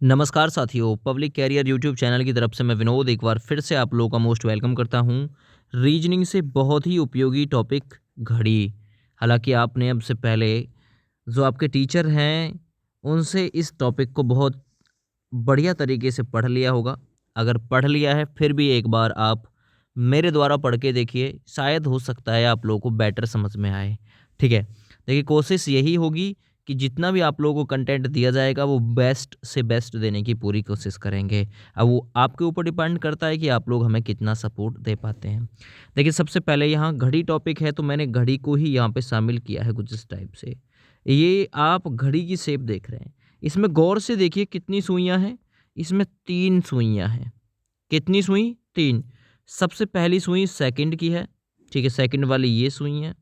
नमस्कार साथियों, public career YouTube channel की तरफ से मैं विनोद एक बार फिर से आप लोगों का मोस्ट वेलकम करता हूं। रीजनिंग से बहुत ही उपयोगी टॉपिक घड़ी। हालांकि आपने अब से पहले जो आपके टीचर हैं उनसे इस टॉपिक को बहुत बढ़िया तरीके से पढ़ लिया होगा। अगर पढ़ लिया है फिर भी एक बार आप मेरे द्वारा पढ़ के देखिए, शायद हो सकता है आप लोगों को बेटर समझ में आए। ठीक है, देखिए कोशिश यही होगी कि जितना भी आप लोगों को कंटेंट दिया जाएगा वो बेस्ट से बेस्ट देने की पूरी कोशिश करेंगे। अब वो आपके ऊपर डिपेंड करता है कि आप लोग हमें कितना सपोर्ट दे पाते हैं। देखिए सबसे पहले यहाँ घड़ी टॉपिक है तो मैंने घड़ी को ही यहाँ पे शामिल किया है कुछ इस टाइप से। ये आप घड़ी की शेप देख रहे हैं, इसमें गौर से देखिए कितनी सुइयाँ हैं। इसमें 3 सुइयाँ हैं। कितनी सुई? 3। सबसे पहली सुई सेकंड की है, ठीक है, सेकंड वाली ये सुई है।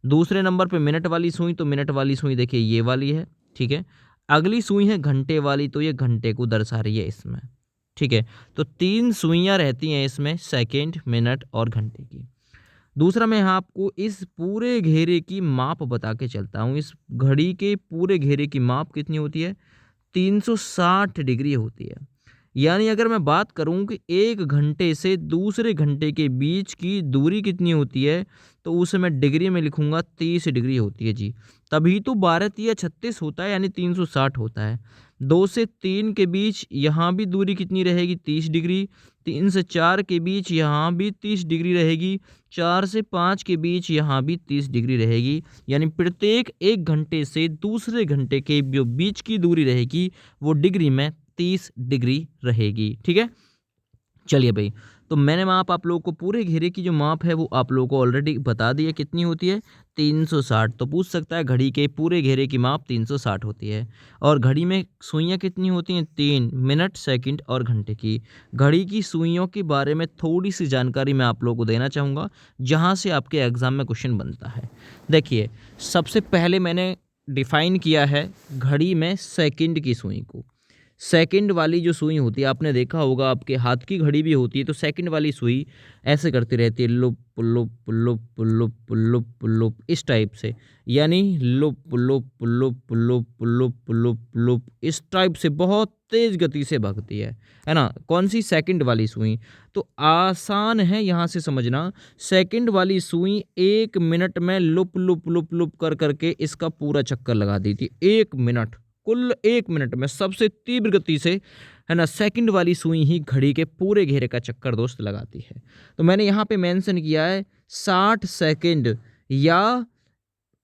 दूसरे नंबर पे मिनट वाली सुई, तो मिनट वाली सुई देखिए ये वाली है, ठीक है। अगली सुई है घंटे वाली, तो ये घंटे को दर्शा रही है इसमें, ठीक है। तो 3 सुइयाँ रहती हैं इसमें, सेकंड, मिनट और घंटे की। दूसरा मैं यहाँ आपको इस पूरे घेरे की माप बता के चलता हूँ। इस घड़ी के पूरे घेरे की माप कितनी होती है? 360 डिग्री होती है। यानी अगर मैं बात करूं कि एक घंटे से दूसरे घंटे के बीच की दूरी कितनी होती है, तो उसे मैं डिग्री में लिखूंगा 30 डिग्री होती है जी। तभी तो 12 तिया 36 होता है, यानी 360 होता है। 2 से 3 के बीच यहाँ भी दूरी कितनी रहेगी? 30 डिग्री। 3 से 4 के बीच यहाँ भी 30 डिग्री रहेगी। 4 से 5 के बीच यहाँ भी 30 डिग्री रहेगी। यानी प्रत्येक एक घंटे से दूसरे घंटे के जो बीच की दूरी रहेगी वो डिग्री में 30 डिग्री रहेगी, ठीक है। चलिए भाई, तो मैंने माप आप लोगों को पूरे घेरे की जो माप है वो आप लोगों को ऑलरेडी बता दी है, कितनी होती है? 360। तो पूछ सकता है घड़ी के पूरे घेरे की माप 360 होती है। और घड़ी में सुइयाँ कितनी होती हैं? 3, मिनट, सेकंड और घंटे की। घड़ी की सुइयों के बारे में थोड़ी सी जानकारी मैं आप लोगों को देना चाहूँगा, जहाँ से आपके एग्जाम में क्वेश्चन बनता है। देखिए, सबसे पहले मैंने डिफाइन किया है घड़ी में सेकंड की सुई को। सेकंड वाली जो सुई होती है, आपने देखा होगा आपके हाथ की घड़ी भी होती है, तो सेकंड वाली सुई ऐसे करती रहती है, loop loop loop loop loop loop, इस टाइप से। यानी loop loop loop loop loop loop loop, इस टाइप से बहुत तेज गति से भागती है ना। कौन सी? सेकंड वाली सुई। तो आसान है यहाँ से समझना। सेकंड वाली सुई 1 मिनट में लुप लुप लुप लुप कर करके इसका पूरा चक्कर लगा देती है। 1 मिनट, कुल 1 मिनट में सबसे तीव्र गति से, है ना, सेकंड वाली सुई ही घड़ी के पूरे घेरे का चक्कर दोस्त लगाती है। तो मैंने यहाँ पे मेंशन किया है 60 सेकंड या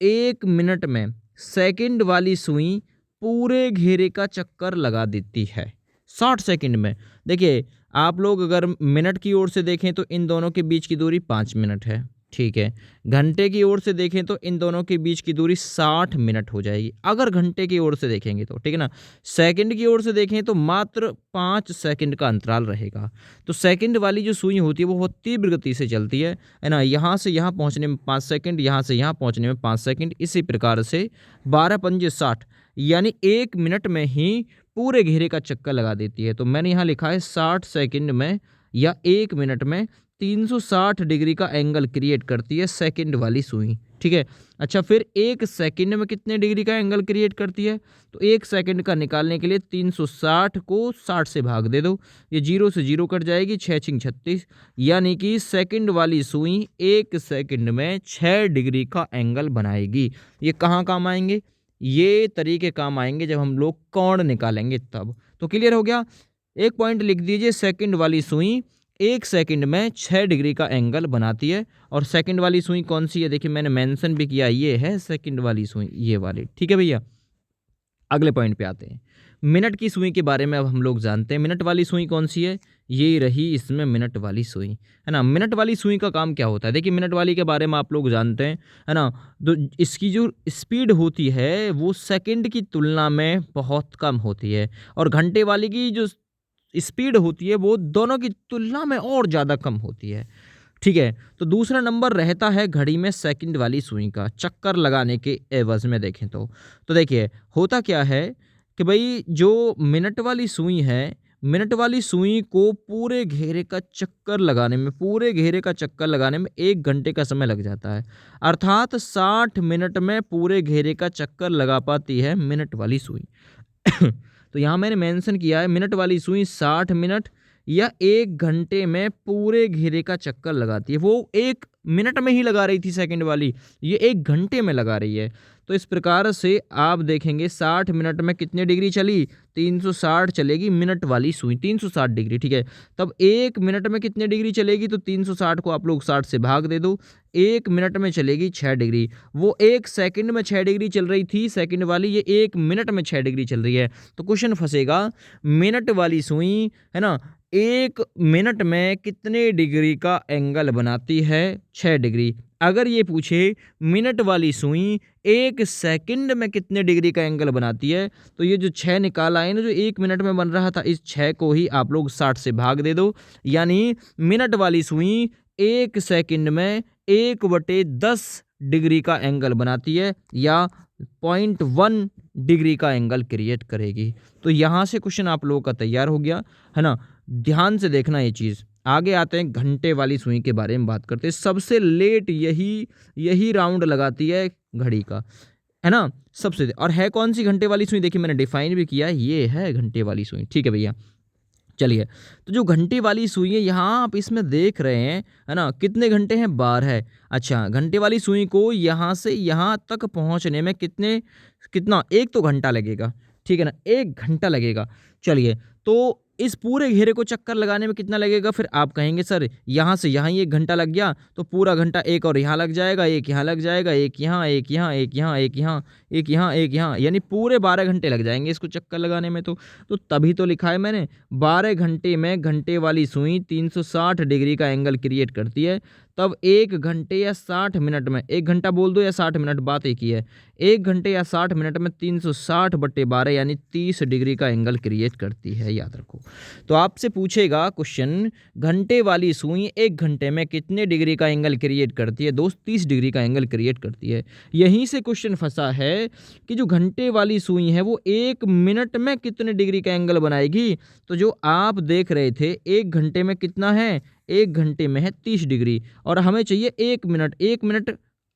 1 मिनट में सेकंड वाली सुई पूरे घेरे का चक्कर लगा देती है 60 सेकंड में। देखिए, आप लोग अगर मिनट की ओर से देखें तो इन दोनों के बीच की दूरी 5 मिनट है, ठीक है। घंटे की ओर से देखें तो इन दोनों के बीच की दूरी 60 मिनट हो जाएगी, अगर घंटे की ओर से देखेंगे तो, ठीक है ना। सेकंड की ओर से देखें तो मात्र 5 सेकंड का अंतराल रहेगा। तो सेकंड वाली जो सुई होती है वो बहुत तीव्र गति से चलती है ना। यहाँ से यहाँ पहुँचने में 5 सेकंड, यहाँ से यहाँ पहुँचने में 5 सेकंड, इसी प्रकार से 12 पंजे 60, यानी 1 मिनट में ही पूरे घेरे का चक्कर लगा देती है। तो मैंने यहाँ लिखा है 60 सेकंड में या 1 मिनट में 360 डिग्री का एंगल क्रिएट करती है सेकंड वाली सुई, ठीक है। अच्छा, फिर 1 सेकंड में कितने डिग्री का एंगल क्रिएट करती है? तो 1 सेकंड का निकालने के लिए 360 को 60 से भाग दे दो, ये 0 से 0 कट जाएगी, 6 छिंग 36, यानी कि सेकंड वाली सुई 1 सेकंड में 6 डिग्री का एंगल बनाएगी। ये कहाँ काम आएंगे? ये तरीके काम आएंगे जब हम लोग कोण निकालेंगे तब। तो क्लियर हो गया? एक पॉइंट लिख दीजिए, सेकंड वाली सुई 1 सेकंड में 6 डिग्री का एंगल बनाती है। और सेकंड वाली सुई कौन सी है? देखिए मैंने मेंशन भी किया, ये है सेकंड वाली सुई, ये वाली, ठीक है भैया। अगले पॉइंट पे आते हैं। मिनट की सुई के बारे में अब हम लोग जानते हैं। मिनट वाली सुई कौन सी है? ये रही इसमें मिनट वाली सुई, है ना। मिनट वाली सुई का काम क्या होता है? देखिए मिनट वाली के बारे में आप लोग जानते हैं, है ना। तो इसकी जो स्पीड होती है वो सेकंड की तुलना में बहुत कम होती है, और घंटे वाली की जो स्पीड होती है वो दोनों की तुलना में और ज़्यादा कम होती है, ठीक है। तो दूसरा नंबर रहता है घड़ी में सेकंड वाली सुई का, चक्कर लगाने के एवज में देखें तो देखिए होता क्या है कि भाई जो मिनट वाली सुई है, मिनट वाली सुई को पूरे घेरे का चक्कर लगाने में, पूरे घेरे का चक्कर लगाने में 1 घंटे का समय लग जाता है। अर्थात 60 मिनट में पूरे घेरे का चक्कर लगा पाती है मिनट वाली सुई। तो यहाँ मैंने मेंशन किया है मिनट वाली सुई 60 मिनट या 1 घंटे में पूरे घेरे का चक्कर लगाती है। वो 1 मिनट में ही लगा रही थी सेकंड वाली, ये 1 घंटे में लगा रही है। तो इस प्रकार से आप देखेंगे 60 मिनट में कितने डिग्री चली, 360 चलेगी मिनट वाली सुई, 360 डिग्री, ठीक है। तब 1 मिनट में कितने डिग्री चलेगी, तो 360 को आप लोग 60 से भाग दे दो, 1 मिनट में चलेगी 6 डिग्री। वो 1 सेकंड में 6 डिग्री चल रही थी सेकंड वाली, ये 1 मिनट में 6 डिग्री चल रही है। तो क्वेश्चन फंसेगा, मिनट वाली सुई है ना 1 मिनट में कितने डिग्री का एंगल बनाती है, 6 डिग्री। अगर ये पूछे मिनट वाली सुई 1 सेकंड में कितने डिग्री का एंगल बनाती है, तो ये जो 6 निकाला है ना, जो 1 मिनट में बन रहा था, इस 6 को ही आप लोग 60 से भाग दे दो। यानी मिनट वाली सुई 1 सेकंड में 1/10 डिग्री का एंगल बनाती है या 0.1 डिग्री का एंगल क्रिएट करेगी। तो यहाँ से क्वेश्चन आप लोगों का तैयार हो गया है ना। ध्यान से देखना ये चीज़। आगे आते हैं घंटे वाली सुई के बारे में बात करते हैं। सबसे लेट यही राउंड लगाती है घड़ी का, है ना, सबसे। और है कौन सी घंटे वाली सुई, देखिए मैंने डिफाइन भी किया, ये है घंटे वाली सुई, ठीक है भैया। चलिए, तो जो घंटे वाली सुई है यहाँ आप इसमें देख रहे हैं, है ना, कितने घंटे हैं, 12। अच्छा, घंटे वाली सुई को यहाँ से यहाँ तक पहुँचने में कितना 1 तो घंटा लगेगा, ठीक है ना, 1 घंटा लगेगा। चलिए, तो इस पूरे घेरे को चक्कर लगाने में कितना लगेगा, फिर आप कहेंगे सर यहाँ से यहाँ ही 1 घंटा लग गया, तो पूरा घंटा एक और यहाँ लग जाएगा, एक यहाँ लग जाएगा, एक यहाँ, एक यहाँ, एक यहाँ, एक यहाँ, एक यहाँ, एक यहाँ, यानी पूरे 12 घंटे लग जाएंगे इसको चक्कर लगाने में। तो तभी तो लिखा है मैंने 12 घंटे में घंटे वाली सुई 360 डिग्री का एंगल क्रिएट करती है। तब 1 घंटे या 60 मिनट में, 1 घंटा बोल दो या 60 मिनट, बात एक ही है, 1 घंटे या 60 मिनट में 360/12 यानी 30 डिग्री का एंगल क्रिएट करती है, याद रखो। तो आपसे पूछेगा क्वेश्चन, घंटे वाली सुई 1 घंटे में कितने डिग्री का एंगल क्रिएट करती है, दोस्त 30 डिग्री का एंगल क्रिएट करती है। यहीं से क्वेश्चन फंसा है कि जो घंटे वाली सुई है वो 1 मिनट में कितने डिग्री का एंगल बनाएगी। तो जो आप देख रहे थे 1 घंटे में कितना है, 1 घंटे में है 30 डिग्री, और हमें चाहिए 1 मिनट, 1 मिनट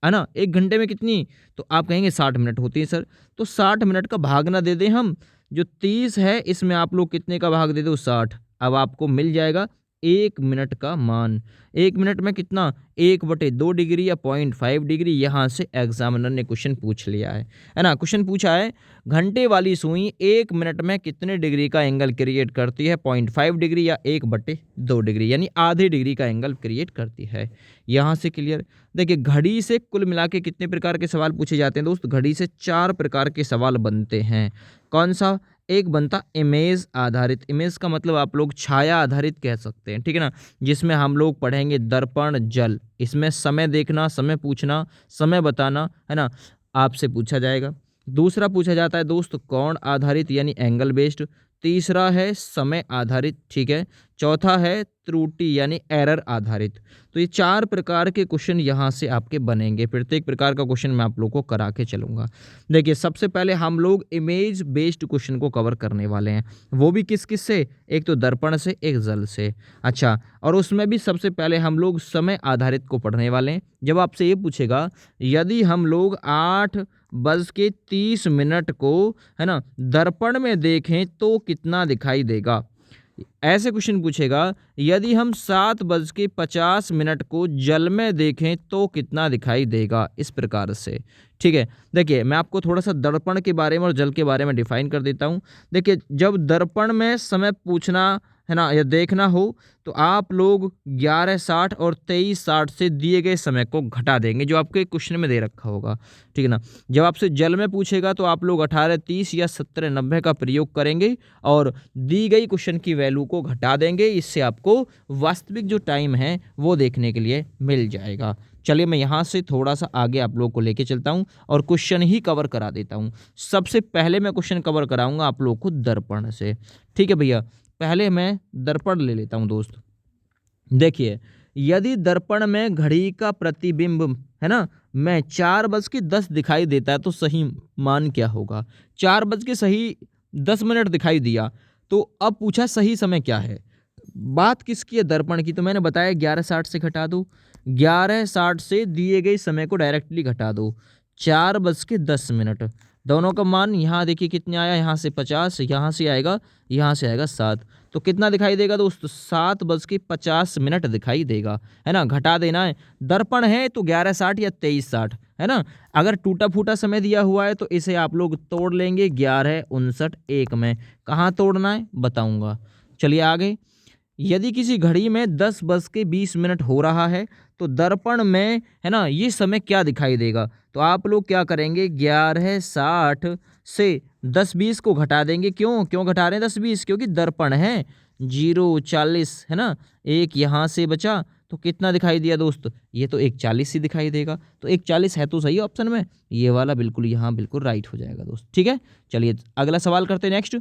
है ना, 1 घंटे में कितनी, तो आप कहेंगे 60 मिनट होती है सर। तो 60 मिनट का भाग ना दे दें हम, जो 30 है इसमें आप लोग कितने का भाग दे दो, 60। अब आपको मिल जाएगा 1 मिनट का मान। 1 मिनट में कितना, 1/2 डिग्री या 0.5 डिग्री। यहाँ से एग्जामिनर ने क्वेश्चन पूछ लिया है ना। क्वेश्चन पूछा है घंटे वाली सुई 1 मिनट में कितने डिग्री का एंगल क्रिएट करती है, 0.5 डिग्री या 1/2 डिग्री, यानी आधे डिग्री का एंगल क्रिएट करती है। यहाँ से क्लियर। देखिए, घड़ी से कुल मिला के कितने प्रकार के सवाल पूछे जाते हैं दोस्त, घड़ी से 4 प्रकार के सवाल बनते हैं। कौन सा, एक बनता इमेज आधारित, इमेज का मतलब आप लोग छाया आधारित कह सकते हैं, ठीक है ना, जिसमें हम लोग पढ़ेंगे दर्पण, जल, इसमें समय देखना, समय पूछना, समय बताना, है ना, आपसे पूछा जाएगा। दूसरा पूछा जाता है दोस्त कोण आधारित यानी एंगल बेस्ड। तीसरा है समय आधारित, ठीक है। चौथा है त्रुटि यानी एरर आधारित। तो ये 4 प्रकार के क्वेश्चन यहाँ से आपके बनेंगे। प्रत्येक प्रकार का क्वेश्चन मैं आप लोग को करा के चलूँगा। देखिए, सबसे पहले हम लोग इमेज बेस्ड क्वेश्चन को कवर करने वाले हैं, वो भी किस किस से, एक तो दर्पण से, एक जल से। अच्छा, और उसमें भी सबसे पहले हम लोग समय आधारित को पढ़ने वाले हैं। जब आपसे ये पूछेगा यदि हम लोग 8:30 को, है ना, दर्पण में देखें तो कितना दिखाई देगा, ऐसे क्वेश्चन पूछेगा। यदि हम 7:50 को जल में देखें तो कितना दिखाई देगा, इस प्रकार से, ठीक है। देखिए, मैं आपको थोड़ा सा दर्पण के बारे में और जल के बारे में डिफाइन कर देता हूँ। देखिए, जब दर्पण में समय पूछना है ना या देखना हो तो आप लोग 11:60 और 23:60 से दिए गए समय को घटा देंगे, जो आपके क्वेश्चन में दे रखा होगा, ठीक है ना। जब आपसे जल में पूछेगा तो आप लोग 18:30 या 17:90 का प्रयोग करेंगे और दी गई क्वेश्चन की वैल्यू को घटा देंगे। इससे आपको वास्तविक जो टाइम है वो देखने के लिए मिल जाएगा। चलिए, मैं यहाँ से थोड़ा सा आगे आप लोग को लेके चलता हूँ और क्वेश्चन ही कवर करा देता हूँ। सबसे पहले मैं क्वेश्चन कवर कराऊंगा आप लोग को दर्पण से, ठीक है भैया। पहले मैं दर्पण ले लेता हूँ दोस्त। देखिए, यदि दर्पण में घड़ी का प्रतिबिंब, है ना, मैं 4:10 दिखाई देता है तो सही मान क्या होगा। 4:10 दिखाई दिया, तो अब पूछा सही समय क्या है। बात किसकी है, दर्पण की। तो मैंने बताया 11:60 से घटा दो, 11:60 से दिए गए समय को डायरेक्टली घटा दो, 4:10। दोनों का मान यहाँ देखिए कितने आया, यहाँ से 50, यहाँ से आएगा 7। तो कितना दिखाई देगा दोस्त, 7:50 दिखाई देगा, है ना। घटा देना है, दर्पण है तो 11:60 या 23:60, है ना। अगर टूटा फूटा समय दिया हुआ है तो इसे आप लोग तोड़ लेंगे 11:59 में। कहाँ तोड़ना है बताऊंगा। चलिए आगे, यदि किसी घड़ी में 10:20 हो रहा है तो दर्पण में, है ना, ये समय क्या दिखाई देगा। तो आप लोग क्या करेंगे, 11:60 से 10:20 को घटा देंगे। क्यों घटा रहे हैं 10:20, क्योंकि दर्पण है 0:40, है ना। एक यहाँ से बचा तो कितना दिखाई दिया दोस्त, ये तो 1:40 ही दिखाई देगा। तो 1:40 है तो सही ऑप्शन में, ये वाला बिल्कुल यहाँ बिल्कुल राइट हो जाएगा दोस्त, ठीक है। चलिए अगला सवाल करते हैं नेक्स्ट।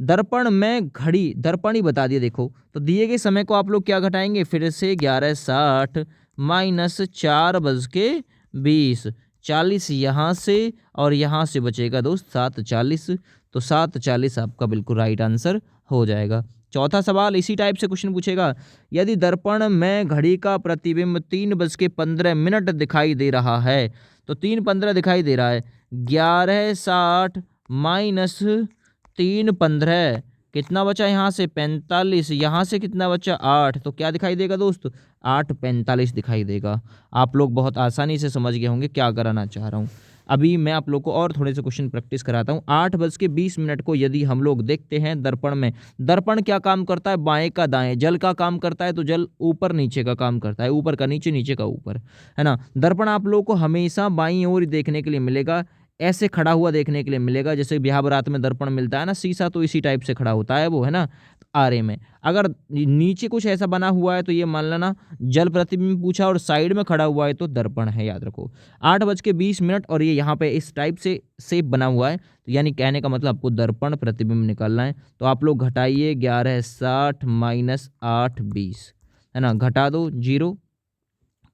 दर्पण में घड़ी, दर्पण ही बता दिए देखो, तो दिए गए समय को आप लोग क्या घटाएंगे, फिर से 11:60 माइनस 4:20, 40 यहाँ से और यहाँ से बचेगा दोस्त 7:40। तो 7:40 आपका बिल्कुल राइट आंसर हो जाएगा। चौथा सवाल इसी टाइप से क्वेश्चन पूछेगा, यदि दर्पण में घड़ी का प्रतिबिंब 3:15 दिखाई दे रहा है, तो 3:15 दिखाई दे रहा है, 11:60 माइनस 3:15 कितना बचा, यहाँ से 45, यहाँ से कितना बचा 8, तो क्या दिखाई देगा दोस्त, 8:45 दिखाई देगा। आप लोग बहुत आसानी से समझ गए होंगे क्या कराना चाह रहा हूँ। अभी मैं आप लोग को और थोड़े से क्वेश्चन प्रैक्टिस कराता हूँ। 8:20 को यदि हम लोग देखते हैं दर्पण में, दर्पण क्या काम करता है, बाएं का दाएं, जल का काम करता है तो जल ऊपर नीचे का काम करता है, ऊपर का नीचे, नीचे का ऊपर, है ना। दर्पण आप लोग को हमेशा बाईं ओर देखने के लिए मिलेगा, ऐसे खड़ा हुआ देखने के लिए मिलेगा। जैसे ब्याह बारात में दर्पण मिलता है ना शीशा, तो इसी टाइप से खड़ा होता है वो, है ना, आरे में। अगर नीचे कुछ ऐसा बना हुआ है तो ये मान लेना जल प्रतिबिंब पूछा, और साइड में खड़ा हुआ है तो दर्पण है, याद रखो। 8:20 और ये यहाँ पे इस टाइप से शेप बना हुआ है, तो यानी कहने का मतलब आपको दर्पण प्रतिबिंब निकालना है। तो आप लोग घटाइए 11:60 माइनस 8:20, है ना, घटा दो 0,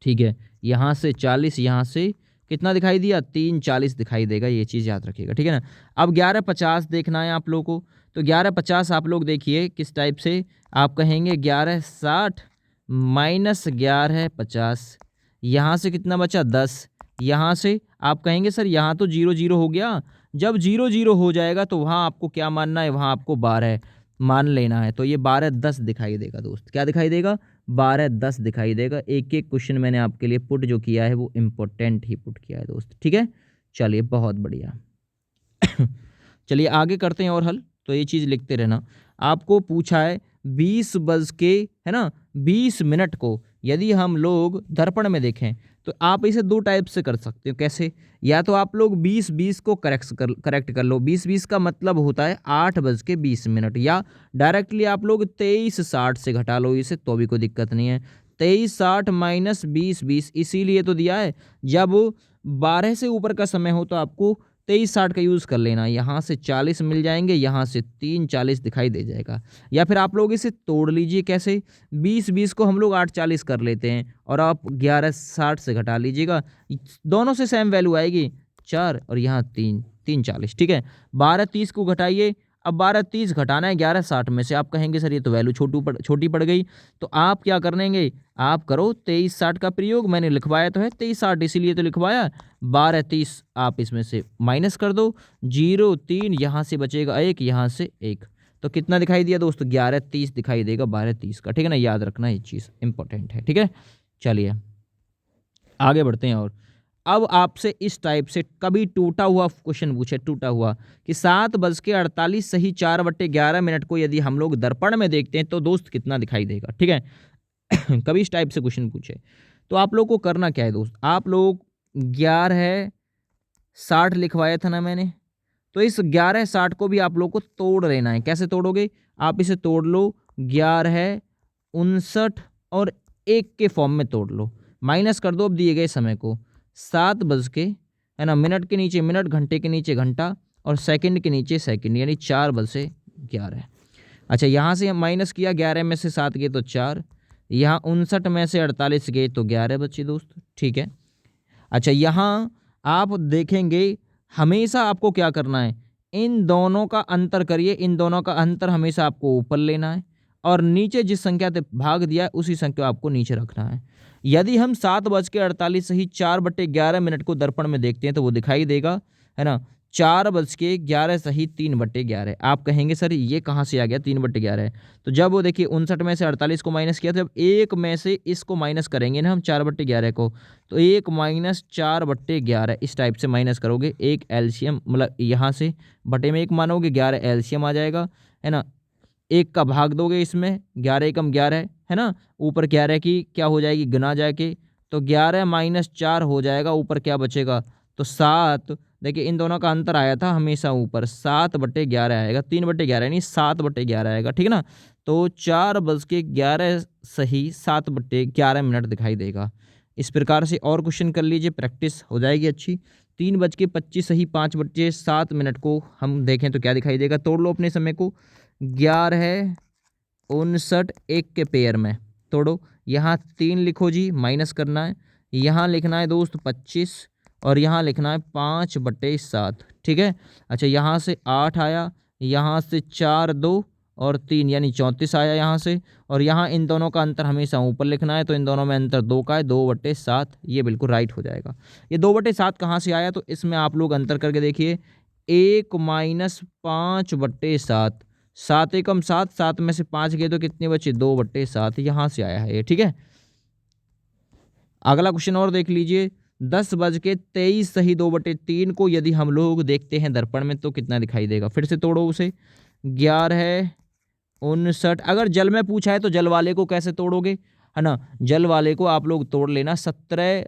ठीक है। यहाँ से 40, यहाँ से कितना दिखाई दिया, 3:40 दिखाई देगा, ये चीज़ याद रखिएगा, ठीक है ना। अब 11:50 देखना है आप लोगों को, तो 11:50 आप लोग देखिए किस टाइप से आप कहेंगे, 11:60 माइनस 11:50, यहाँ से कितना बचा 10, यहाँ से आप कहेंगे सर यहाँ तो 0 हो गया। जब 0 हो जाएगा तो वहाँ आपको क्या मानना है, वहाँ आपको 12 मान लेना है। तो ये 12:10 दिखाई देगा दोस्त, क्या दिखाई देगा, 12:10 दिखाई देगा। एक एक क्वेश्चन मैंने आपके लिए पुट जो किया है वो इम्पोर्टेंट ही पुट किया है दोस्त, ठीक है। चलिए बहुत बढ़िया। चलिए आगे करते हैं और हल, तो ये चीज़ लिखते रहना। आपको पूछा है 20 के, है ना, 20 को यदि हम लोग दर्पण में देखें तो आप इसे दो टाइप से कर सकते हो। कैसे, या तो आप लोग 20 को करेक्ट कर लो। 20 का मतलब होता है 8:20, या डायरेक्टली आप लोग 23:60 से घटा लो इसे, तो भी कोई दिक्कत नहीं है। 23:60 माइनस 20, इसीलिए तो दिया है जब 12 से ऊपर का समय हो तो आपको 23:60 का यूज़ कर लेना। यहाँ से 40 मिल जाएंगे, यहाँ से 3:40 दिखाई दे जाएगा। या फिर आप लोग इसे तोड़ लीजिए, कैसे, 20 को हम लोग 8:40 कर लेते हैं और आप 11:60 से घटा लीजिएगा, दोनों से सेम वैल्यू आएगी 4 और यहाँ 3:40, ठीक है। 12:30 को घटाइए, अब 12:30 घटाना है 11:60 में से। आप कहेंगे सर ये तो वैल्यू छोटी पड़ गई, तो आप क्या कर लेंगे, आप करो 23:60 का प्रयोग। मैंने लिखवाया तो है 23:60, इसीलिए तो लिखवाया। 12:30 आप इसमें से माइनस कर दो, 0 3, यहाँ से बचेगा 1, यहाँ से 1, तो कितना दिखाई दिया दोस्तों, 11:30 दिखाई देगा 12:30 का, ठीक है ना। याद रखना ये चीज़ इंपॉर्टेंट है, ठीक है। चलिए आगे बढ़ते हैं। और अब आपसे इस टाइप से कभी टूटा हुआ क्वेश्चन पूछे, टूटा हुआ कि 7:48 सही 4/11 को यदि हम लोग दर्पण में देखते हैं तो दोस्त कितना दिखाई देगा, ठीक है। कभी इस टाइप से क्वेश्चन पूछे तो आप लोग को करना क्या है दोस्त, आप लोग 11:60 लिखवाया था ना मैंने, तो इस 11:60 को भी आप लोग को तोड़ लेना है। कैसे तोड़ोगे, आप इसे तोड़ लो 11:59 और 1 के फॉर्म में तोड़ लो, माइनस कर दो अब दिए गए समय को। 7 बज के, है ना, मिनट के नीचे मिनट, घंटे के नीचे घंटा और सेकंड के नीचे सेकंड, यानी 4 बज से 11। अच्छा, यहाँ से हम माइनस किया, 11 में से 7 गए तो 4, यहाँ 59 में से 48 गए तो 11 बचे दोस्त, ठीक है। अच्छा, यहाँ आप देखेंगे हमेशा आपको क्या करना है, इन दोनों का अंतर करिए, इन दोनों का अंतर हमेशा आपको ऊपर लेना है और नीचे जिस संख्या से भाग दिया है उसी संख्या को आपको नीचे रखना है। यदि हम 7:48 सही 4/11 को दर्पण में देखते हैं तो वो दिखाई देगा, है ना, 4:11 सही 3/11। आप कहेंगे सर ये कहाँ से आ गया 3/11? तो जब वो देखिए 59 में से 48 को माइनस किया, तो जब एक में से इसको माइनस करेंगे ना हम 4/11 को, तो 1 माइनस 4/11 इस टाइप से माइनस करोगे। एक एलसीएम मतलब यहाँ से बटे में 1 मानोगे, 11 एलसीएम आ जाएगा, है ना। 1 का भाग दोगे इसमें, 11 एकम 11 है ना, ऊपर 11 की क्या हो जाएगी गुना जाके, तो 11 माइनस 4 हो जाएगा, ऊपर क्या बचेगा तो 7। देखिए इन दोनों का अंतर आया था हमेशा ऊपर, 7/11 आएगा, 3/11 नहीं 7/11 आएगा, ठीक है ना। तो 4:11 सही 7/11 दिखाई देगा। इस प्रकार से और क्वेश्चन कर लीजिए, प्रैक्टिस हो जाएगी अच्छी। 3:25 सही 5/7 को हम देखें तो क्या दिखाई देगा, तोड़ लो अपने समय को। 11 59 1 के पेयर में तोड़ो, यहाँ 3 लिखो जी, माइनस करना है, यहाँ लिखना है दोस्त 25 और यहाँ लिखना है 5/7, ठीक है। अच्छा यहाँ से 8 आया, यहाँ से 4 2 और 3 यानी 34 आया यहाँ से, और यहाँ इन दोनों का अंतर हमेशा ऊपर लिखना है, तो इन दोनों में अंतर 2 का है, 2/7, ये बिल्कुल राइट हो जाएगा। ये 2/7 कहाँ से आया, तो इसमें आप लोग अंतर करके देखिए, 1 माइनस 5/7, 7 एकम 7, 7 में से 5 गए तो कितने बचे 2/7, यहाँ से आया है ये, ठीक है। अगला क्वेश्चन और देख लीजिए, 10:23 सही 2/3 को यदि हम लोग देखते हैं दर्पण में तो कितना दिखाई देगा, फिर से तोड़ो उसे। 11 59, अगर जल में पूछा है तो जल वाले को कैसे तोड़ोगे, है ना, जल वाले को आप लोग तोड़ लेना, 17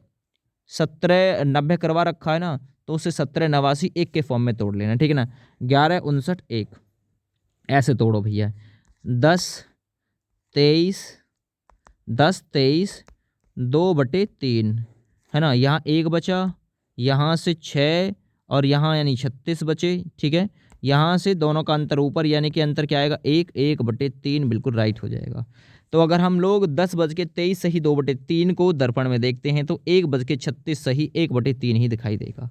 90 करवा रखा है ना, तो उसे 17 89 1 के फॉर्म में तोड़ लेना, ठीक है ना। 11 59 1 ऐसे तोड़ो भैया। 10 23 2/3 है ना, यहाँ 1 बचा, यहाँ से 6 और यहाँ यानी 36 बचे, ठीक है। यहाँ से दोनों का अंतर ऊपर यानी कि अंतर क्या आएगा 1 1/3, बिल्कुल राइट हो जाएगा। तो अगर हम लोग 10:23 सही 2/3 को दर्पण में देखते हैं तो 1:36 सही 1/3 ही दिखाई देगा।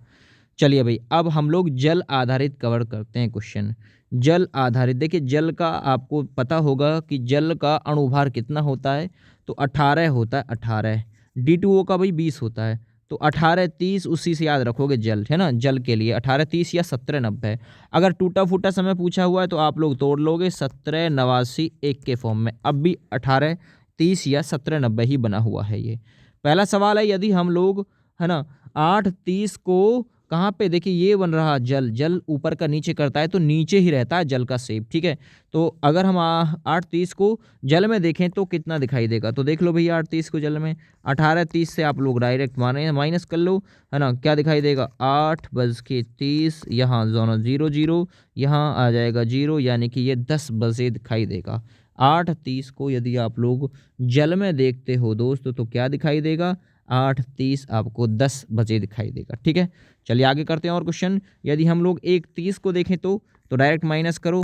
चलिए भाई, अब हम लोग जल आधारित कवर करते हैं क्वेश्चन। जल आधारित, देखिए जल का आपको पता होगा कि जल का अणुभार कितना होता है, तो 18 होता है, 18। D2O का भाई 20 होता है, तो 18 30 उसी से याद रखोगे जल, है ना, जल के लिए 18 30 या 17 90। अगर टूटा फूटा समय पूछा हुआ है तो आप लोग तोड़ लोगे 17 89 1 के फॉर्म में, अब भी 18 30 या 17 90 ही बना हुआ है ये। पहला सवाल है, यदि हम लोग, है ना, 8 30 को कहाँ पे, देखिए ये बन रहा जल, जल ऊपर का नीचे करता है तो नीचे ही रहता है जल का शेप, ठीक है। तो अगर हम 8 30 को जल में देखें तो कितना दिखाई देगा, तो देख लो भैया 8 30 को जल में, 18 30 से आप लोग डायरेक्ट माने माइनस कर लो, है ना, क्या दिखाई देगा 8:30, यहाँ दोनों 0 0, यहाँ आ जाएगा 0, यानी कि ये 10 बजे दिखाई देगा। 8 30 को यदि आप लोग जल में देखते हो दोस्तों तो क्या दिखाई देगा, 8 30 आपको 10 बजे दिखाई देगा, ठीक है। चलिए आगे करते हैं और क्वेश्चन। यदि हम लोग 1 30 को देखें तो डायरेक्ट माइनस करो,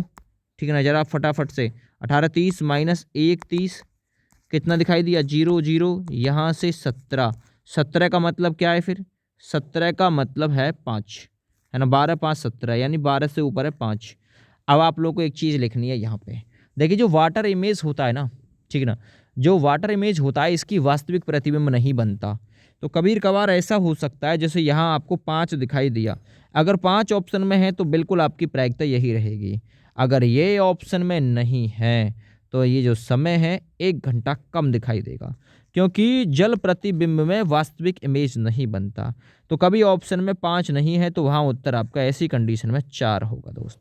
ठीक है ना, जरा फटाफट से। 18 30 माइनस 1 30 कितना दिखाई दिया 0 0, यहाँ से 17, 17 का मतलब क्या है फिर, 17 का मतलब है 5, है ना, 12 5 17 यानी 12 से ऊपर है 5। अब आप लोग को एक चीज़ लिखनी है यहाँ पे, देखिए जो वाटर इमेज होता है ना, ठीक है ना, जो वाटर इमेज होता है इसकी वास्तविक प्रतिबिंब नहीं बनता। तो कभी कभार ऐसा हो सकता है, जैसे यहाँ आपको 5 दिखाई दिया, अगर 5 ऑप्शन में है तो बिल्कुल आपकी प्रायिकता यही रहेगी। अगर ये ऑप्शन में नहीं है तो ये जो समय है 1 घंटा कम दिखाई देगा, क्योंकि जल प्रतिबिंब में वास्तविक इमेज नहीं बनता। तो कभी ऑप्शन में 5 नहीं है तो वहाँ उत्तर आपका ऐसी कंडीशन में 4 होगा दोस्त,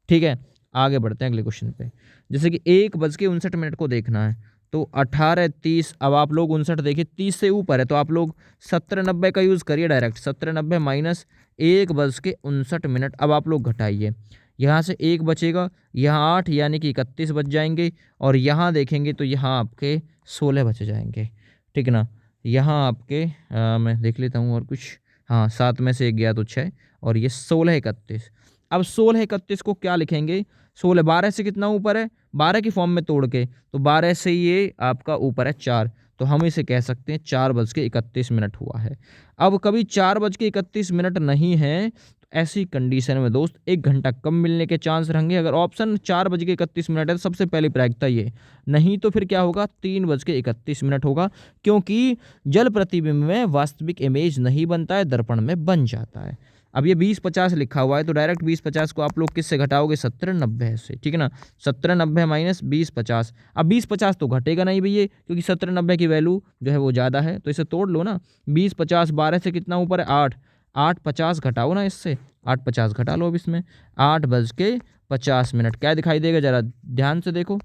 ठीक है। आगे बढ़ते हैं अगले क्वेश्चन पे। जैसे कि 1:59 को देखना है, तो 18 30, अब आप लोग 59 देखिए 30 से ऊपर है तो आप लोग 17 90 का यूज़ करिए डायरेक्ट, 17 90 माइनस 1:59। अब आप लोग घटाइए, यहाँ से 1 बचेगा, यहाँ 8 यानी कि 31 बच जाएंगे, और यहाँ देखेंगे तो यहाँ आपके 16 बच जाएंगे, ठीक है ना। यहाँ आपके मैं देख लेता हूँ और कुछ, हाँ 7 में से 1 गया तो 6, और ये 16 31। अब 16 31 को क्या लिखेंगे, 16 12 से कितना ऊपर है, 12 की फॉर्म में तोड़ के, तो 12 से ये आपका ऊपर है 4, तो हम इसे कह सकते हैं 4:31 हुआ है। अब कभी 4:31 नहीं है तो ऐसी कंडीशन में दोस्त 1 घंटा कम मिलने के चांस रहेंगे। अगर ऑप्शन 4:31 है तो सबसे पहली प्रायिकता ये, नहीं तो फिर क्या होगा 3:31 होगा, क्योंकि जल प्रतिबिंब में वास्तविक इमेज नहीं बनता है, दर्पण में बन जाता है। अब ये 20-50 लिखा हुआ है तो डायरेक्ट 20-50 को आप लोग किससे घटाओगे, 70-90 से, ठीक है ना। 70-90 माइनस 20-50। अब 20-50 तो घटेगा नहीं भैया, क्योंकि 70-90 की वैल्यू जो है वो ज़्यादा है, तो इसे तोड़ लो ना। 20-50 12 से कितना ऊपर है, 8। 8-50 घटाओ ना इससे, 8-50 घटा लो अब इसमें। 8:50 क्या दिखाई देगा, जरा ध्यान से देखो,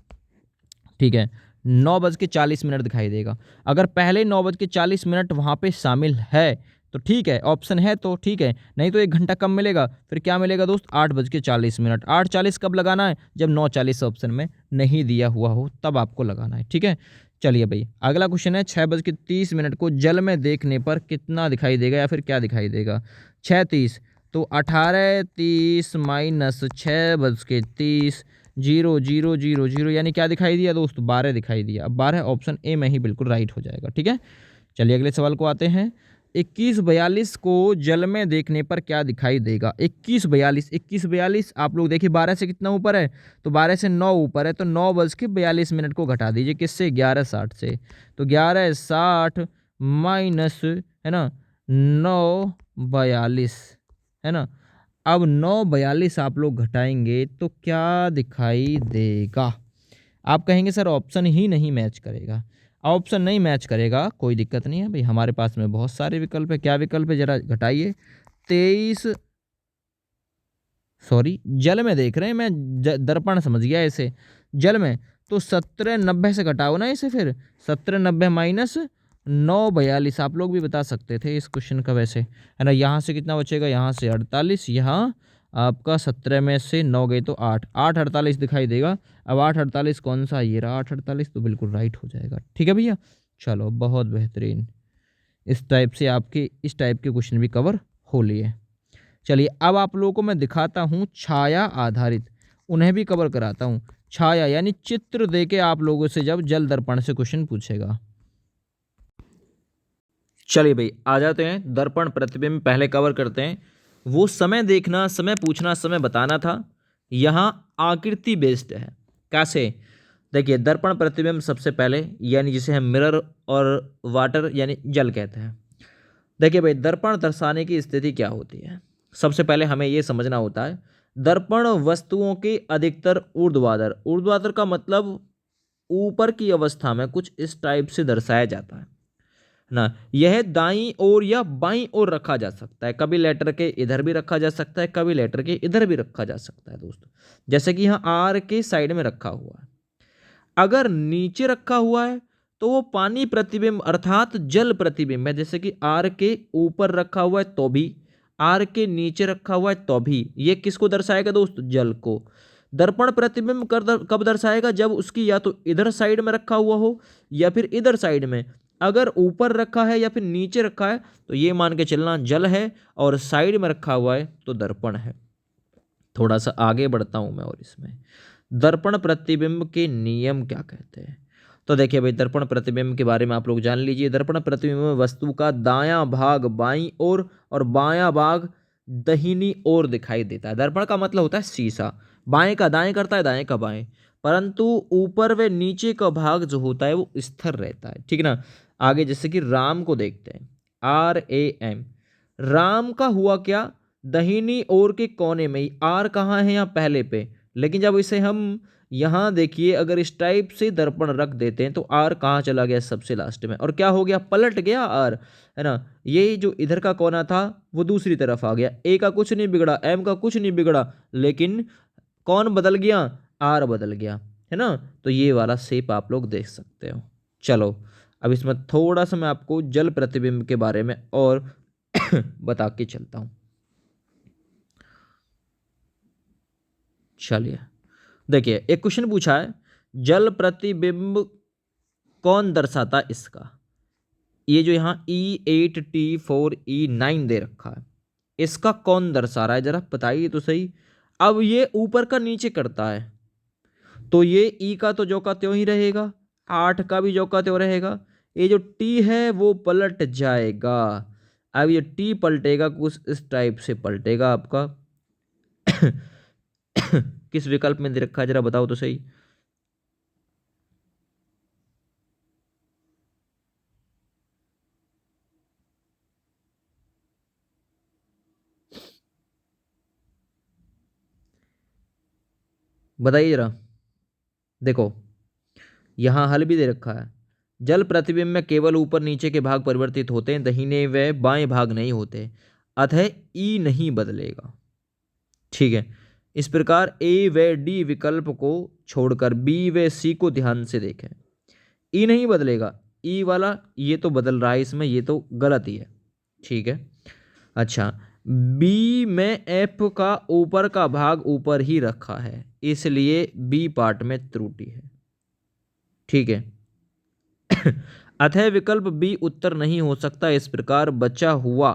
ठीक है। 9:40 दिखाई देगा। अगर पहले 9:40 वहाँ पे शामिल है तो ठीक है, ऑप्शन है तो ठीक है, नहीं तो 1 घंटा कम मिलेगा। फिर क्या मिलेगा दोस्त, 8:40। 8:40 कब लगाना है, जब 9:40 ऑप्शन में नहीं दिया हुआ हो तब आपको लगाना है, ठीक है। चलिए भाई, अगला क्वेश्चन है, 6:30 को जल में देखने पर कितना दिखाई देगा या फिर क्या दिखाई देगा। 6:30 तो 18:30 माइनस 6:30, 0 यानी क्या दिखाई दिया दोस्त, 12 दिखाई दिया। अब 12 ऑप्शन ए में ही बिल्कुल राइट हो जाएगा, ठीक है। चलिए अगले सवाल को आते हैं। 21:42 को जल में देखने पर क्या दिखाई देगा। 21:42 आप लोग देखिए 12 से कितना ऊपर है, तो 12 से 9 ऊपर है, तो 9:42 को घटा दीजिए किससे, 11:60 से। तो 11:60 माइनस, है ना, 9:42, है ना। अब 9:42 आप लोग घटाएंगे तो क्या दिखाई देगा। आप कहेंगे सर ऑप्शन ही नहीं मैच करेगा। ऑप्शन नहीं मैच करेगा, कोई दिक्कत नहीं है भाई, हमारे पास में बहुत सारे विकल्प है। क्या विकल्प है, जरा घटाइए। 23, सॉरी जल में देख रहे हैं, मैं दर्पण समझ गया इसे। जल में तो 17:90 से घटाओ ना इसे फिर। 17:90 माइनस 9:42 आप लोग भी बता सकते थे इस क्वेश्चन का वैसे, है ना। यहाँ से कितना बचेगा, यहाँ से 48, यहाँ आपका 17 में से 9 गए तो 8, 8:48 दिखाई देगा। अब 8:48 कौन सा, ये रहा 8:48, तो बिल्कुल राइट हो जाएगा, ठीक है भैया। चलो बहुत बेहतरीन, इस टाइप से आपके इस टाइप के क्वेश्चन भी कवर हो लिए। चलिए अब आप लोगों को मैं दिखाता हूँ छाया आधारित, उन्हें भी कवर कराता हूँ। छाया यानी चित्र देके आप लोगों से जब जल दर्पण से क्वेश्चन पूछेगा। चलिए भाई आ जाते हैं, दर्पण प्रतिबिंब पहले कवर करते हैं। वो समय देखना, समय पूछना, समय बताना था, यहाँ आकृति बेस्ड है। कैसे, देखिए दर्पण प्रतिबिंब सबसे पहले, यानी जिसे हम मिरर और वाटर यानी जल कहते हैं। देखिए भाई, दर्पण दर्शाने की स्थिति क्या होती है, सबसे पहले हमें यह समझना होता है। दर्पण वस्तुओं के अधिकतर ऊर्ध्वाधर, ऊर्ध्वाधर का मतलब ऊपर की अवस्था में कुछ इस टाइप से दर्शाया जाता है ना। यह दाईं ओर या बाईं ओर रखा जा सकता है, कभी लेटर के इधर भी रखा जा सकता है, कभी लेटर के इधर भी रखा जा सकता है दोस्तों। जैसे कि यहाँ आर के साइड में रखा हुआ है। अगर नीचे रखा हुआ है तो वो पानी प्रतिबिंब अर्थात जल प्रतिबिंब है। जैसे कि आर के ऊपर रखा हुआ है तो भी, आर के नीचे रखा हुआ है तो भी, ये किसको दर्शाएगा दोस्त, जल को। दर्पण प्रतिबिंब कब दर्शाएगा, जब उसकी या तो इधर साइड में रखा हुआ हो या फिर इधर साइड में। अगर ऊपर रखा है या फिर नीचे रखा है तो ये मान के चलना जल है, और साइड में रखा हुआ है तो दर्पण है। थोड़ा सा आगे बढ़ता हूं मैं और इसमें दर्पण प्रतिबिंब के नियम क्या कहते हैं। तो देखिए भाई, दर्पण प्रतिबिंब के बारे में आप लोग जान लीजिए। दर्पण प्रतिबिंब में वस्तु का दायां भाग बाईं ओर और बायां भाग दाहिनी ओर दिखाई देता है। दर्पण का मतलब होता है शीशा, बाएं का दाएं करता है, दाएं का बाएं, परंतु ऊपर व नीचे का भाग जो होता है वो स्थिर रहता है, ठीक ना। आगे जैसे कि राम को देखते हैं, RAM। राम का हुआ क्या, दाहिनी ओर के कोने में ही, आर कहाँ है, यहाँ पहले पे। लेकिन जब इसे हम यहाँ देखिए, अगर इस टाइप से दर्पण रख देते हैं तो आर कहाँ चला गया, सबसे लास्ट में, और क्या हो गया, पलट गया आर, है ना। ये जो इधर का कोना था वो दूसरी तरफ आ गया। ए का कुछ नहीं बिगड़ा, एम का कुछ नहीं बिगड़ा, लेकिन कौन बदल गया, आर बदल गया, है ना। तो ये वाला शेप आप लोग देख सकते हो। चलो अब इसमें थोड़ा सा मैं आपको जल प्रतिबिंब के बारे में और बता के चलता हूं। चलिए देखिए, एक क्वेश्चन पूछा है, जल प्रतिबिंब कौन दर्शाता इसका। ये जो यहाँ E8T4E9 दे रखा है, इसका कौन दर्शा रहा है, जरा बताइए तो सही। अब ये ऊपर का नीचे करता है तो ये ई का तो जो का त्यों ही रहेगा, 8 का भी जो का त्यों रहेगा। ये जो टी है वो पलट जाएगा। अब ये टी पलटेगा कुछ इस टाइप से पलटेगा आपका। किस विकल्प में दे रखा है, जरा बताओ तो सही। बताइए जरा। देखो यहाँ हल भी दे रखा है, जल प्रतिबिंब में केवल ऊपर नीचे के भाग परिवर्तित होते हैं, दाहिने व बाएं भाग नहीं होते, अतः ई नहीं बदलेगा। ठीक है, इस प्रकार ए व डी विकल्प को छोड़कर बी व सी को ध्यान से देखें। ई नहीं बदलेगा, ई वाला ये तो बदल रहा है इसमें, ये तो गलत ही है। ठीक है, अच्छा, बी में एफ का ऊपर का भाग ऊपर ही रखा है, इसलिए बी पार्ट में त्रुटि है। ठीक है अतः विकल्प बी उत्तर नहीं हो सकता। इस प्रकार बचा हुआ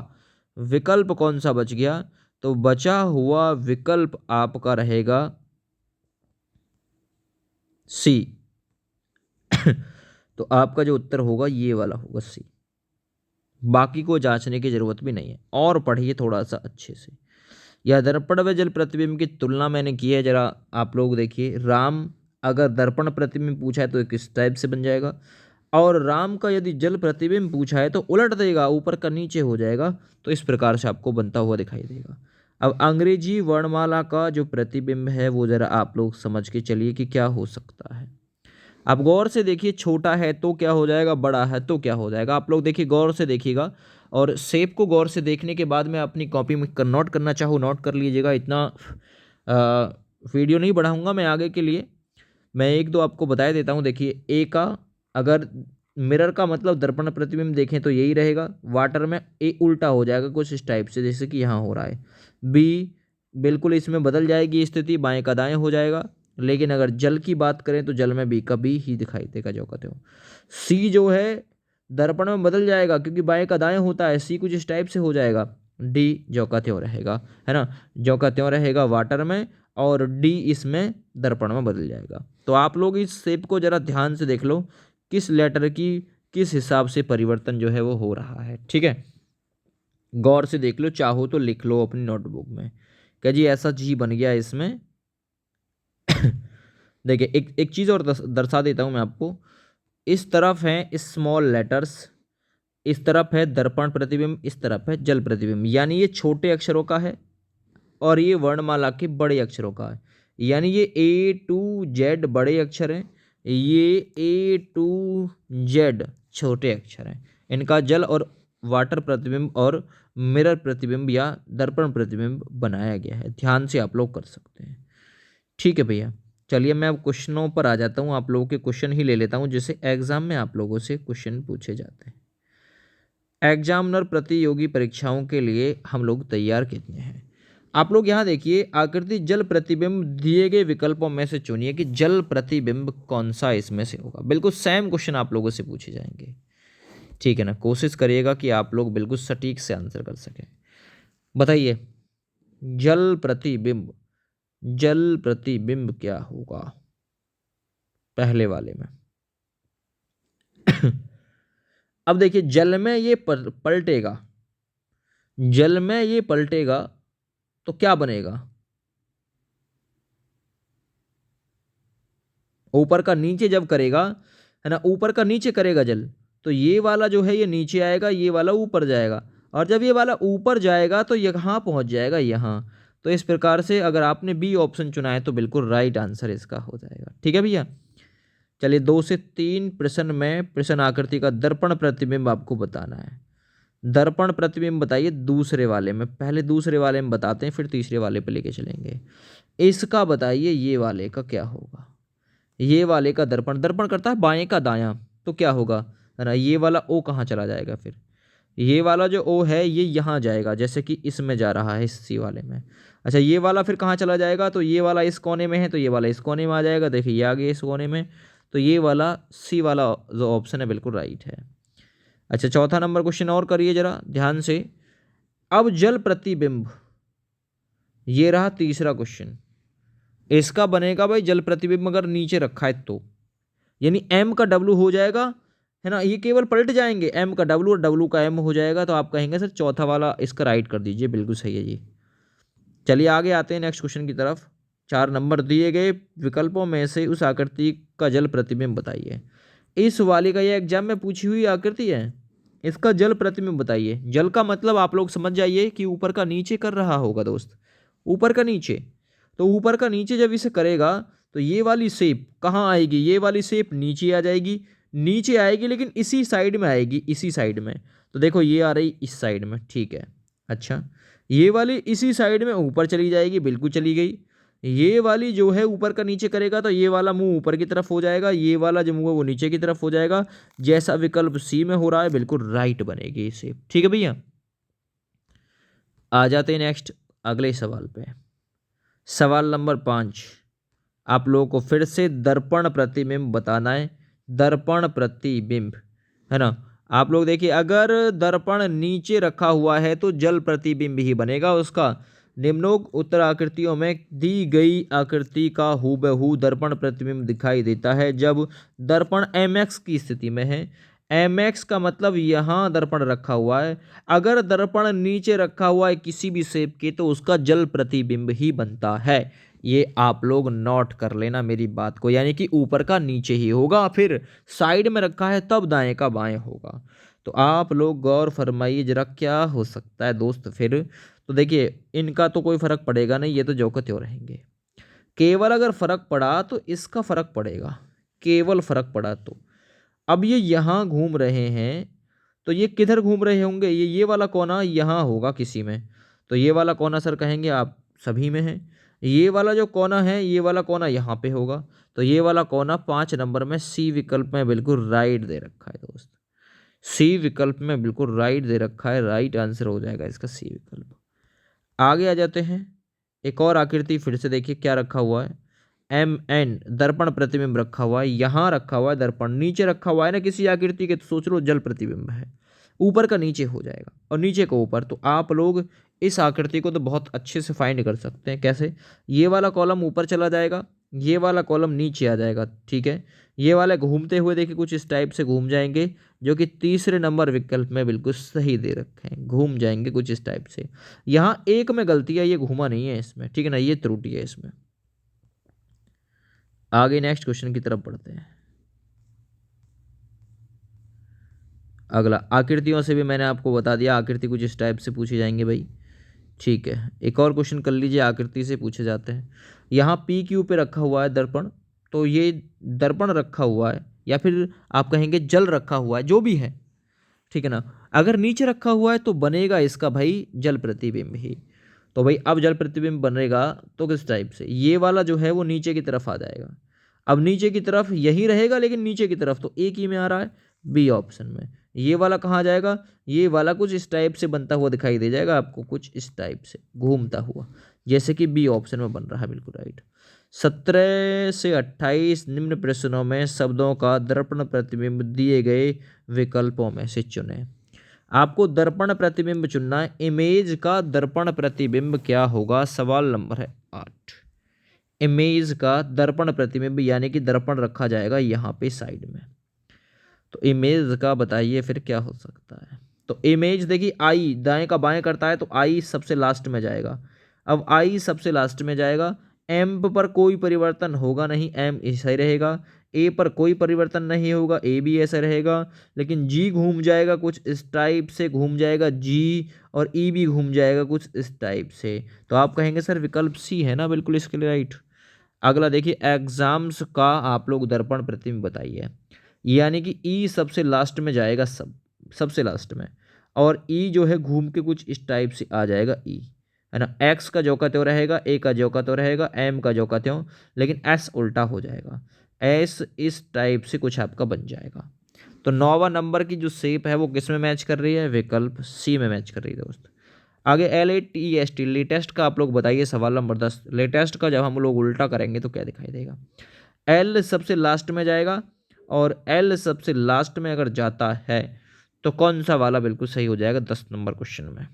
विकल्प कौन सा बच गया? तो बचा हुआ विकल्प आपका रहेगा सी। तो आपका जो उत्तर होगा ये वाला होगा सी। बाकी को जांचने की जरूरत भी नहीं है, और पढ़िए थोड़ा सा अच्छे से। यह दर्पण व जल प्रतिबिंब की तुलना मैंने की है, जरा आप लोग देखिए। राम अगर दर्पण प्रतिबिंब पूछा है तो किस टाइप से बन जाएगा, और राम का यदि जल प्रतिबिंब पूछा है तो उलट देगा, ऊपर का नीचे हो जाएगा। तो इस प्रकार से आपको बनता हुआ दिखाई देगा। अब अंग्रेजी वर्णमाला का जो प्रतिबिंब है वो जरा आप लोग समझ के चलिए कि क्या हो सकता है। आप गौर से देखिए, छोटा है तो क्या हो जाएगा, बड़ा है तो क्या हो जाएगा। आप लोग देखिए, गौर से देखिएगा, और शेप को गौर से देखने के बाद मैं अपनी कॉपी में नोट करना चाहूँ नोट कर लीजिएगा। इतना वीडियो नहीं बढ़ाऊंगा मैं आगे के लिए। मैं एक दो आपको बता देता हूँ। देखिए, ए का अगर मिरर का मतलब दर्पण प्रतिबिंब देखें तो यही रहेगा। वाटर में ए उल्टा हो जाएगा कुछ इस टाइप से, जैसे कि यहाँ हो रहा है। बी बिल्कुल इसमें बदल जाएगी स्थिति, बाएं का दाएं हो जाएगा। लेकिन अगर जल की बात करें तो जल में बी का बी ही दिखाई देगा, जो कहते हो। सी जो है दर्पण में बदल जाएगा, क्योंकि बाएं का दाएं होता है। सी कुछ इस टाइप से हो जाएगा। डी जो का त्यों रहेगा, है ना, जो का त्यों रहेगा वाटर में, और डी इसमें दर्पण में बदल जाएगा। तो आप लोग इस शेप को जरा ध्यान से देख लो, किस लेटर की किस हिसाब से परिवर्तन जो है वो हो रहा है। ठीक है, गौर से देख लो, चाहो तो लिख लो अपनी नोटबुक में, क्या जी ऐसा जी बन गया इसमें। देखिए, एक एक चीज़ और दर्शा देता हूं मैं आपको। इस तरफ है स्मॉल लेटर्स, इस तरफ है दर्पण प्रतिबिंब, इस तरफ है जल प्रतिबिंब। यानी ये छोटे अक्षरों का है और ये वर्णमाला के बड़े अक्षरों का है। यानी ये ए टू जेड बड़े अक्षर हैं, ये ए टू जेड छोटे अक्षर हैं। इनका जल और वाटर प्रतिबिंब और मिरर प्रतिबिंब या दर्पण प्रतिबिंब बनाया गया है। ध्यान से आप लोग कर सकते हैं। ठीक है भैया, चलिए मैं अब क्वेश्चनों पर आ जाता हूँ। आप लोगों के क्वेश्चन ही ले लेता हूँ, जैसे एग्जाम में आप लोगों से क्वेश्चन पूछे जाते हैं। एग्जामिनर प्रतियोगी परीक्षाओं के लिए हम लोग तैयार कितने हैं? आप लोग यहाँ देखिए, आकृति जल प्रतिबिंब दिए गए विकल्पों में से चुनिए कि जल प्रतिबिंब कौन सा इसमें से होगा। बिल्कुल सेम क्वेश्चन आप लोगों से पूछे जाएंगे। ठीक है ना, कोशिश करिएगा कि आप लोग बिल्कुल सटीक से आंसर कर सकें। बताइए, जल प्रतिबिंब, जल प्रतिबिंब क्या होगा पहले वाले में? अब देखिए, जल में ये पलटेगा, जल में ये पलटेगा तो क्या बनेगा? ऊपर का नीचे जब करेगा, है ना, ऊपर का नीचे करेगा जल, तो ये वाला जो है ये नीचे आएगा, ये वाला ऊपर जाएगा, और जब ये वाला ऊपर जाएगा तो यहाँ पहुँच जाएगा यहाँ। तो इस प्रकार से अगर आपने बी ऑप्शन चुना है तो बिल्कुल राइट आंसर इसका हो जाएगा। ठीक है भैया, चलिए 2 से 3 प्रश्न में प्रश्न आकृति का दर्पण प्रतिबिंब आपको बताना है। दर्पण प्रतिबिंब बताइए दूसरे वाले में, पहले दूसरे वाले में बताते हैं फिर तीसरे वाले पे लेके चलेंगे। इसका बताइए ये वाले का क्या होगा? ये वाले का दर्पण, दर्पण करता है बाएं का दायां, तो क्या होगा, है ना, ये वाला ओ कहाँ चला जाएगा फिर? ये वाला जो ओ है ये यहाँ जाएगा, जैसे कि इसमें जा रहा है, इस सी वाले में। अच्छा, ये वाला फिर कहाँ चला जाएगा? तो ये वाला इस कोने में है तो ये वाला इस कोने में आ जाएगा। देखिए ये आ गया इस कोने में, तो ये वाला सी वाला जो ऑप्शन है बिल्कुल राइट है। अच्छा, चौथा नंबर क्वेश्चन और करिए जरा ध्यान से। अब जल प्रतिबिंब, ये रहा तीसरा क्वेश्चन। इसका बनेगा भाई जल प्रतिबिंब अगर नीचे रखा है तो, यानी एम का डब्लू हो जाएगा, है ना, ये केवल पलट जाएंगे, एम का डब्लू और डब्लू का एम हो जाएगा। तो आप कहेंगे सर चौथा वाला इसका राइट कर दीजिए, बिल्कुल सही है जी। चलिए आगे आते हैं नेक्स्ट क्वेश्चन की तरफ। 4 नंबर दिए गए विकल्पों में से उस आकृति का जल प्रतिबिंब बताइए। इस वाली का ये एग्जाम में पूछी हुई आकृति है, इसका जल प्रतिबिंब बताइए। जल का मतलब आप लोग समझ जाइए कि ऊपर का नीचे कर रहा होगा दोस्त, ऊपर का नीचे। तो ऊपर का नीचे जब इसे करेगा तो ये वाली शेप कहाँ आएगी, ये वाली शेप नीचे आ जाएगी, नीचे आएगी लेकिन इसी साइड में आएगी, इसी साइड में। तो देखो ये आ रही इस साइड में, ठीक है। अच्छा, ये वाली इसी साइड में ऊपर चली जाएगी, बिल्कुल चली गई। ये वाली जो है ऊपर का नीचे करेगा तो ये वाला मुंह ऊपर की तरफ हो जाएगा, ये वाला जो मुंह है वो नीचे की तरफ हो जाएगा। जैसा विकल्प सी में हो रहा है बिल्कुल राइट बनेगी ये शेप, ठीक है भैया। आ जाते हैं नेक्स्ट अगले सवाल पे। सवाल नंबर 5, आप लोगों को फिर से दर्पण प्रतिबिंब बताना है। दर्पण प्रतिबिंब, है ना। आप लोग देखिए, अगर दर्पण नीचे रखा हुआ है तो जल प्रतिबिंब ही बनेगा उसका। निम्नोक्त उत्तर आकृतियों में दी गई आकृति का हूबहू दर्पण प्रतिबिंब दिखाई देता है जब दर्पण mx की स्थिति में है। mx का मतलब यहाँ दर्पण रखा हुआ है। अगर दर्पण नीचे रखा हुआ है किसी भी शेप के तो उसका जल प्रतिबिंब ही बनता है। ये आप लोग नोट कर लेना मेरी बात को, यानी कि ऊपर का नीचे ही होगा, फिर साइड में रखा है तब दाएं का बाएं होगा। तो आप लोग गौर फरमाइए जरा क्या हो सकता है दोस्त फिर। तो देखिए, इनका तो कोई फर्क पड़ेगा नहीं, ये तो जो का त्यों रहेंगे। केवल अगर फर्क पड़ा तो इसका फर्क पड़ेगा, केवल फर्क पड़ा तो। अब ये यहाँ घूम रहे हैं तो ये किधर घूम रहे होंगे, ये वाला कोना यहाँ होगा किसी में। तो ये वाला कोना सर कहेंगे आप सभी में है। ये वाला जो कोना है, ये वाला कोना यहाँ पे होगा। तो ये वाला कोना 5 नंबर में सी विकल्प में बिल्कुल राइट दे रखा है दोस्त। सी विकल्प में बिल्कुल राइट दे रखा है, राइट आंसर हो जाएगा इसका सी विकल्प। आगे आ जाते हैं। एक और आकृति फिर से देखिए क्या रखा हुआ है। MN दर्पण प्रतिबिंब रखा हुआ है, यहाँ रखा हुआ है दर्पण, नीचे रखा हुआ है ना किसी आकृति के, तो सोच लो जल प्रतिबिंब है। ऊपर का नीचे हो जाएगा और नीचे को ऊपर। तो आप लोग इस आकृति को तो बहुत अच्छे से फाइंड कर सकते हैं। कैसे, ये वाला कॉलम ऊपर चला जाएगा, ये वाला कॉलम नीचे आ जाएगा, ठीक है। ये वाले घूमते हुए देखिए कुछ इस टाइप से घूम जाएंगे, जो कि तीसरे नंबर विकल्प में बिल्कुल सही दे रखे हैं। घूम जाएंगे कुछ इस टाइप से। यहाँ एक में गलती है, ये घूमा नहीं है इसमें, ठीक है ना, ये त्रुटि है इसमें। आगे नेक्स्ट क्वेश्चन की तरफ बढ़ते हैं। अगला आकृतियों से भी मैंने आपको बता दिया, आकृति कुछ इस टाइप से पूछे जाएंगे भाई, ठीक है। एक और क्वेश्चन कर लीजिए, आकृति से पूछे जाते हैं। यहाँ पी क्यू पे रखा हुआ है दर्पण, तो ये दर्पण रखा हुआ है या फिर आप कहेंगे जल रखा हुआ है, जो भी है, ठीक है ना। अगर नीचे रखा हुआ है तो बनेगा इसका भाई जल प्रतिबिंब ही। तो भाई अब जल प्रतिबिंब बनेगा तो किस टाइप से, ये वाला जो है वो नीचे की तरफ आ जाएगा। अब नीचे की तरफ यही रहेगा लेकिन नीचे की तरफ, तो एक ही में आ रहा है बी ऑप्शन में। ये वाला कहाँ जाएगा, ये वाला कुछ इस टाइप से बनता हुआ दिखाई दे जाएगा आपको, कुछ इस टाइप से घूमता हुआ, जैसे कि बी ऑप्शन में बन रहा है, बिल्कुल राइट। 17 से 28 निम्न प्रश्नों में शब्दों का दर्पण प्रतिबिंब दिए गए विकल्पों में से चुनें। आपको दर्पण प्रतिबिंब चुनना है। इमेज का दर्पण प्रतिबिंब क्या होगा, सवाल नंबर है 8। इमेज का दर्पण प्रतिबिंब यानी कि दर्पण रखा जाएगा यहाँ पे साइड में। तो इमेज का बताइए फिर क्या हो सकता है। तो इमेज देखिए, आई दाएं का बाएं करता है तो आई सबसे लास्ट में जाएगा। अब आई सबसे लास्ट में जाएगा, एम पर कोई परिवर्तन होगा नहीं, एम ऐसा ही रहेगा। ए पर कोई परिवर्तन नहीं होगा, ए भी ऐसा रहेगा। लेकिन जी घूम जाएगा कुछ इस टाइप से, घूम जाएगा जी, और ई भी घूम जाएगा कुछ इस टाइप से। तो आप कहेंगे सर विकल्प सी है ना, बिल्कुल इसके लिए राइट। अगला देखिए, एग्जाम्स का आप लोग दर्पण प्रतिबिंब बताइए। यानी कि ई सबसे लास्ट में जाएगा, सबसे लास्ट में, और ई जो है घूम के कुछ इस टाइप से आ जाएगा ई, है ना। एक्स का जो का त्यों रहेगा, ए का जो का त्यों रहेगा, एम का जो का त्यों, लेकिन एस उल्टा हो जाएगा। एस इस टाइप से कुछ आपका बन जाएगा। तो 9वां नंबर की जो शेप है वो किस में मैच कर रही है, विकल्प सी में मैच कर रही है दोस्त। आगे LATEST लेटेस्ट का आप लोग बताइए, सवाल नंबर 10। लेटेस्ट का जब हम लोग उल्टा करेंगे तो क्या दिखाई देगा, एल सबसे लास्ट में जाएगा, और एल सबसे लास्ट में अगर जाता है तो कौन सा वाला बिल्कुल सही हो जाएगा 10 नंबर क्वेश्चन में।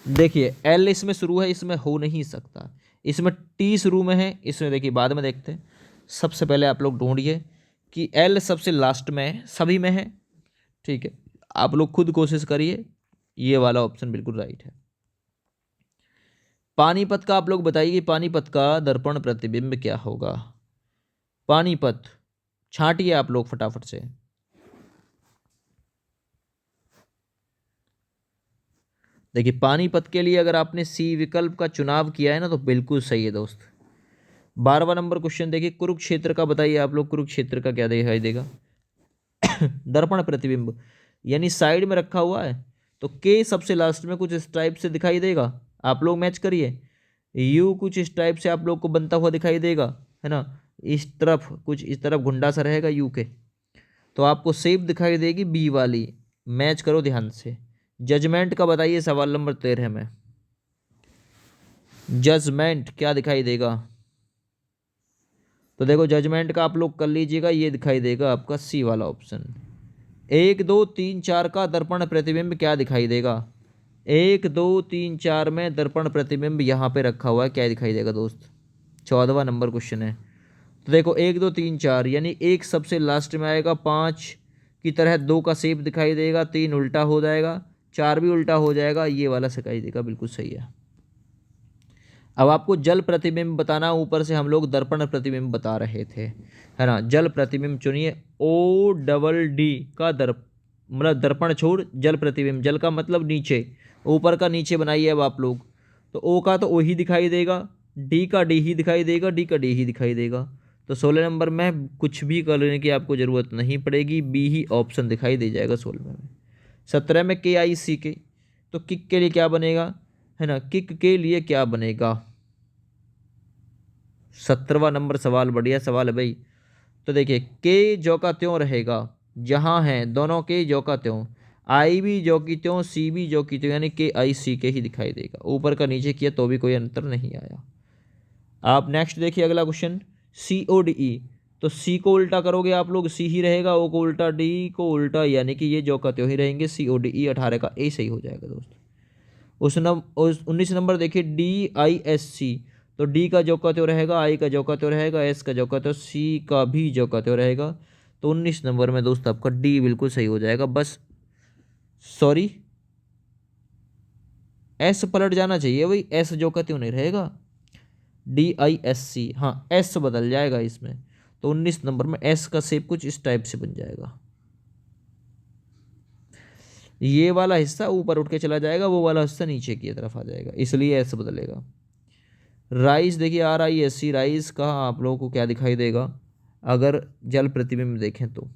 देखिए एल इसमें शुरू है, इसमें हो नहीं सकता, इसमें टी शुरू में है, इसमें देखिए बाद में देखते हैं। सबसे पहले आप लोग ढूंढिए कि एल सबसे लास्ट में है, सभी में है, ठीक है। आप लोग खुद कोशिश करिए, ये वाला ऑप्शन बिल्कुल राइट है। पानीपत का आप लोग बताइए, पानीपत का दर्पण प्रतिबिंब क्या होगा। पानीपत छांटिए आप लोग फटाफट से। देखिए पानीपत के लिए अगर आपने सी विकल्प का चुनाव किया है ना तो बिल्कुल सही है दोस्त। 12वां नंबर क्वेश्चन देखिए, कुरुक्षेत्र का बताइए आप लोग, कुरुक्षेत्र का क्या दिखाई देगा? दर्पण प्रतिबिंब, यानी साइड में रखा हुआ है तो के सबसे लास्ट में कुछ इस टाइप से दिखाई देगा। आप लोग मैच करिए, यू कुछ इस टाइप से आप लोग को बनता हुआ दिखाई देगा, है ना। इस तरफ कुछ इस तरफ गुंडा सा रहेगा यू के, तो आपको सेप दिखाई देगी बी वाली। मैच करो ध्यान से। जजमेंट का बताइए सवाल नंबर 13 में, जजमेंट क्या दिखाई देगा? तो देखो जजमेंट का आप लोग कर लीजिएगा, ये दिखाई देगा आपका सी वाला ऑप्शन। 1 2 3 4 का दर्पण प्रतिबिंब क्या दिखाई देगा? 1 2 3 4 में दर्पण प्रतिबिंब यहाँ पे रखा हुआ है, क्या दिखाई देगा दोस्त? 14वां नंबर क्वेश्चन है। तो देखो 1 2 3 4 यानी एक सबसे लास्ट में आएगा, 5 की तरह 2 का शेप दिखाई देगा, 3 उल्टा हो जाएगा, 4 भी उल्टा हो जाएगा, ये वाला दिखाई देगा, बिल्कुल सही है। अब आपको जल प्रतिबिंब बताना, ऊपर से हम लोग दर्पण प्रतिबिंब बता रहे थे, है ना। जल प्रतिबिंब चुनिए, ओ डबल डी का मतलब दर्पण छोड़ जल प्रतिबिंब, जल का मतलब नीचे, ऊपर का नीचे बनाइए अब आप लोग। तो ओ का तो ओ ही दिखाई देगा, डी का डी ही दिखाई देगा, डी का डी ही दिखाई देगा। तो 16 नंबर में कुछ भी करने की आपको ज़रूरत नहीं पड़ेगी, बी ही ऑप्शन दिखाई दे जाएगा 16 में। 17 में के आई सी के, तो किक के लिए क्या बनेगा, है ना, किक के लिए क्या बनेगा? 17वां नंबर सवाल, बढ़िया सवाल है भाई। तो देखिए के जो का त्यों रहेगा, जहाँ है दोनों के जो का त्यों, आई भी जो की त्यों, सी भी जो की त्यों, यानी के आई सी के ही दिखाई देगा। ऊपर का नीचे किया तो भी कोई अंतर नहीं आया। आप नेक्स्ट देखिए अगला क्वेश्चन, सी ओ डी ई। तो सी को उल्टा करोगे आप लोग, सी ही रहेगा, ओ को उल्टा, डी को उल्टा, यानी कि ये जो का त्यों ही रहेंगे। सी ओ डी ई 18 का ए सही हो जाएगा दोस्त। उस 19 नंबर देखिए, डी आई एस सी। तो डी का जो का त्यों रहेगा, आई का जो का त्यों रहेगा, एस का जो का त्यों, सी का भी जो का त्यों रहेगा। तो 19 नंबर में दोस्त आपका डी बिल्कुल सही हो जाएगा। बस सॉरी, एस पलट जाना चाहिए भाई, एस जो का त्यों नहीं रहेगा, डी आई एस सी, हाँ एस बदल जाएगा इसमें। तो 19 नंबर में एस का शेप कुछ इस टाइप से बन जाएगा, ये वाला हिस्सा ऊपर उठ के चला जाएगा, वो वाला हिस्सा नीचे की तरफ आ जाएगा, इसलिए एस बदलेगा। राइस देखिए, R I S C, rice का आप लोगों को क्या दिखाई देगा अगर जल प्रतिबिंब देखें तो?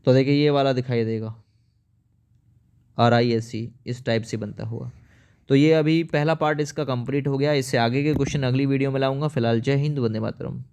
तो देखिए ये वाला दिखाई देगा, आर आई एस सी इस टाइप से बनता हुआ। तो ये अभी पहला पार्ट इसका कंप्लीट हो गया। इससे आगे के क्वेश्चन अगली वीडियो में लाऊंगा। फिलहाल जय हिंद, वंदे मातरम।